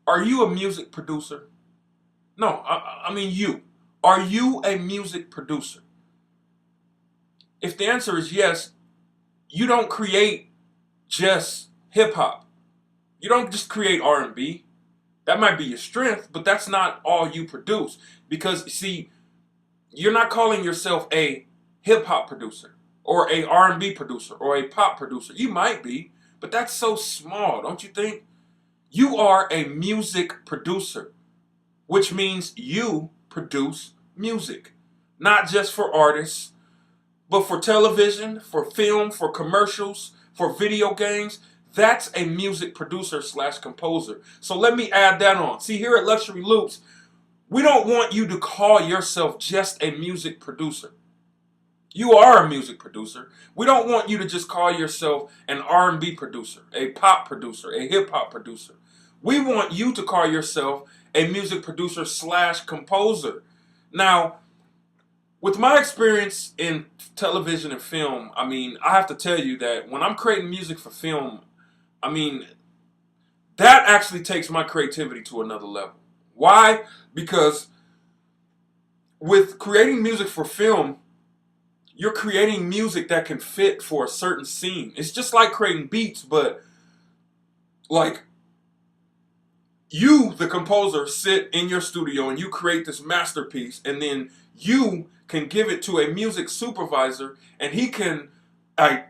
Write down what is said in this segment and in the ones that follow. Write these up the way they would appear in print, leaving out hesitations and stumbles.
Are you a music producer? No, I mean you. Are you a music producer? If the answer is yes, you don't create just hip hop. You don't just create R&B. That might be your strength, but that's not all you produce. Because see, you're not calling yourself a hip hop producer or a R&B producer or a pop producer. You might be, but that's so small, don't you think? You are a music producer, which means you produce music, not just for artists, but for television, for film, for commercials, for video games. That's a music producer slash composer. So let me add that on. See, here at Luxury Loops, we don't want you to call yourself just a music producer. You are a music producer. We don't want you to just call yourself an R&B producer, a pop producer, a hip hop producer. We want you to call yourself a music producer slash composer. Now, with my experience in television and film, I mean, I have to tell you that when I'm creating music for film, I mean, that actually takes my creativity to another level. Why? Because with creating music for film, you're creating music that can fit for a certain scene. It's just like creating beats, but like you, the composer, sit in your studio and you create this masterpiece, and then you can give it to a music supervisor, and he can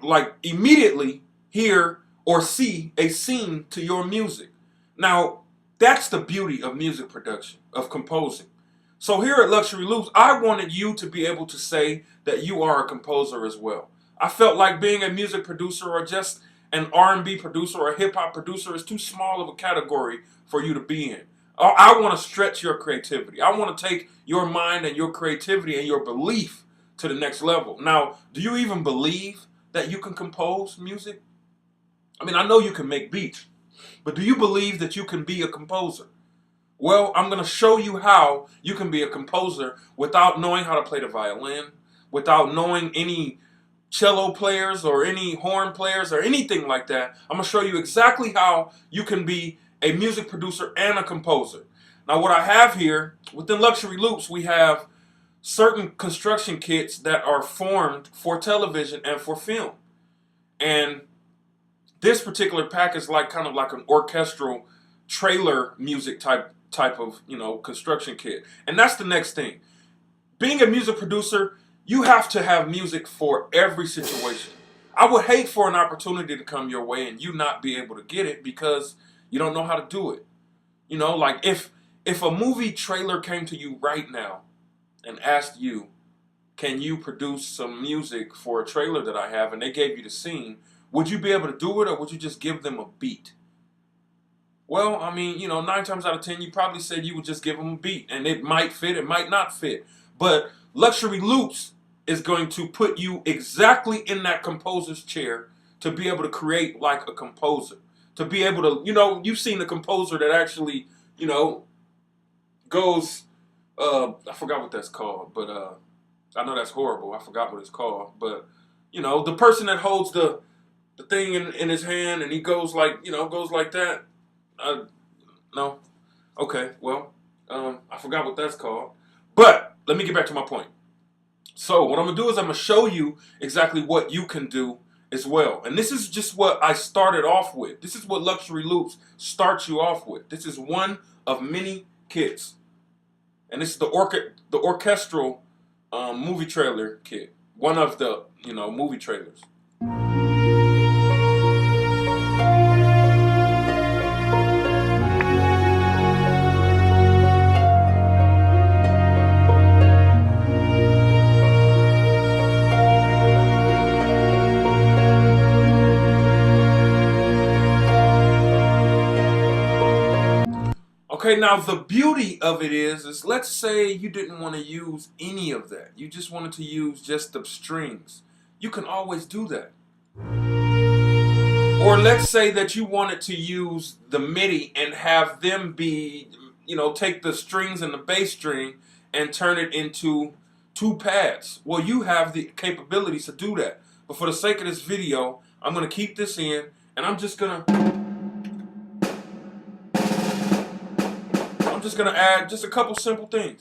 like immediately hear or see a scene to your music. Now, that's the beauty of music production, of composing. So here at Luxury Loops, I wanted you to be able to say that you are a composer as well. I felt like being a music producer or just an R&B producer or a hip hop producer is too small of a category for you to be in. I want to stretch your creativity. I want to take your mind and your creativity and your belief to the next level. Now, do you even believe that you can compose music? I mean, I know you can make beats, but do you believe that you can be a composer? Well, I'm going to show you how you can be a composer without knowing how to play the violin, without knowing any cello players or any horn players or anything like that. I'm going to show you exactly how you can be a music producer and a composer. Now, what I have here, within Luxury Loops, we have certain construction kits that are formed for television and for film. And this particular pack is like kind of like an orchestral trailer music type of, construction kit. And that's the next thing. Being a music producer, you have to have music for every situation. I would hate for an opportunity to come your way and you not be able to get it because you don't know how to do it. Like if a movie trailer came to you right now and asked you, can you produce some music for a trailer that I have, and they gave you the scene, would you be able to do it, or would you just give them a beat? Well, I mean, 9 times out of 10, you probably said you would just give them a beat, and it might fit, it might not fit. But Luxury Loops is going to put you exactly in that composer's chair to be able to create like a composer. To be able to, you've seen the composer that actually, goes, I forgot what that's called, but I know that's horrible. I forgot what it's called. But, the person that holds the thing in his hand and he goes like, goes like that. No. Okay, well, I forgot what that's called. But let me get back to my point. So what I'm going to do is I'm going to show you exactly what you can do as well. And this is just what I started off with. This is what Luxury Loops starts you off with. This is one of many kits. And this is the orchestral movie trailer kit. One of the, movie trailers. Okay, now the beauty of it is let's say you didn't want to use any of that. You just wanted to use just the strings. You can always do that. Or let's say that you wanted to use the MIDI and have them be, take the strings and the bass string and turn it into two pads. Well, you have the capabilities to do that. But for the sake of this video, I'm going to keep this in, and I'm just going to add just a couple simple things.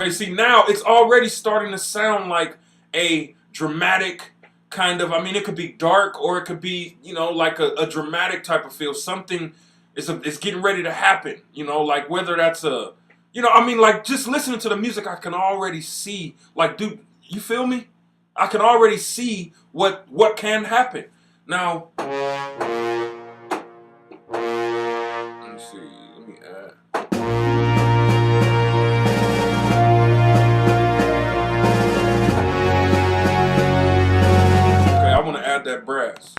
Okay, see, now it's already starting to sound like a dramatic kind of, it could be dark or it could be, like a dramatic type of feel. Something is getting ready to happen, like whether that's like just listening to the music, I can already see, like, dude, you feel me? I can already see what can happen. Now, let me see, let me add. That brass.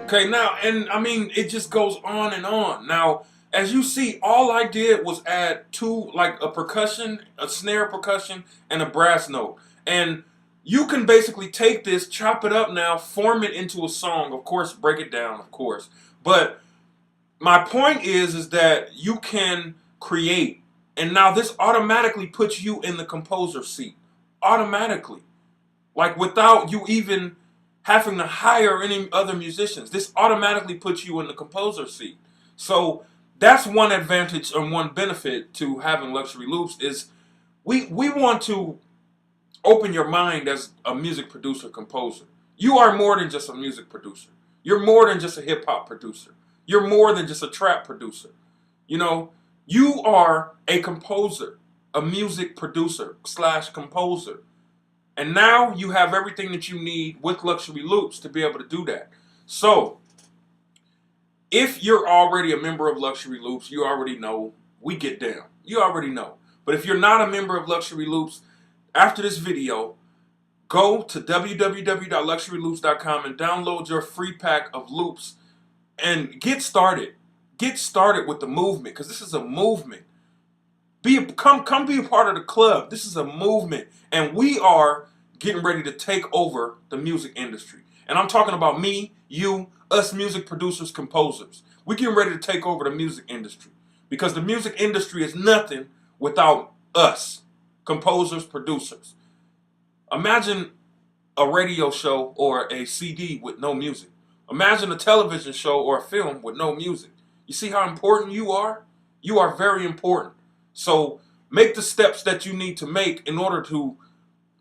Okay, now, and it just goes on and on. Now, as you see, all I did was add two, like a percussion, a snare percussion, and a brass note. And you can basically take this, chop it up now, form it into a song. Of course, break it down, of course. But my point is that you can create. And now this automatically puts you in the composer seat. Automatically. Like without you even having to hire any other musicians. This automatically puts you in the composer seat. So that's one advantage and one benefit to having Luxury Loops is we want to open your mind as a music producer, composer. You are more than just a music producer. You're more than just a hip hop producer. You're more than just a trap producer. You are a composer, a music producer / composer. And now you have everything that you need with Luxury Loops to be able to do that. So, if you're already a member of Luxury Loops, you already know we get down. You already know. But if you're not a member of Luxury Loops, after this video, go to www.luxuryloops.com and download your free pack of loops and get started. Get started with the movement, because this is a movement. Come be a part of the club. This is a movement, and we are getting ready to take over the music industry. And I'm talking about me, you, us music producers, composers. We're getting ready to take over the music industry, because the music industry is nothing without us, composers, producers. Imagine a radio show or a CD with no music. Imagine a television show or a film with no music. You see how important you are? You are very important. So make the steps that you need to make in order to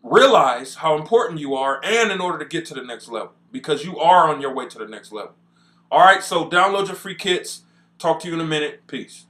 realize how important you are and in order to get to the next level, because you are on your way to the next level. All right, so download your free kits. Talk to you in a minute. Peace.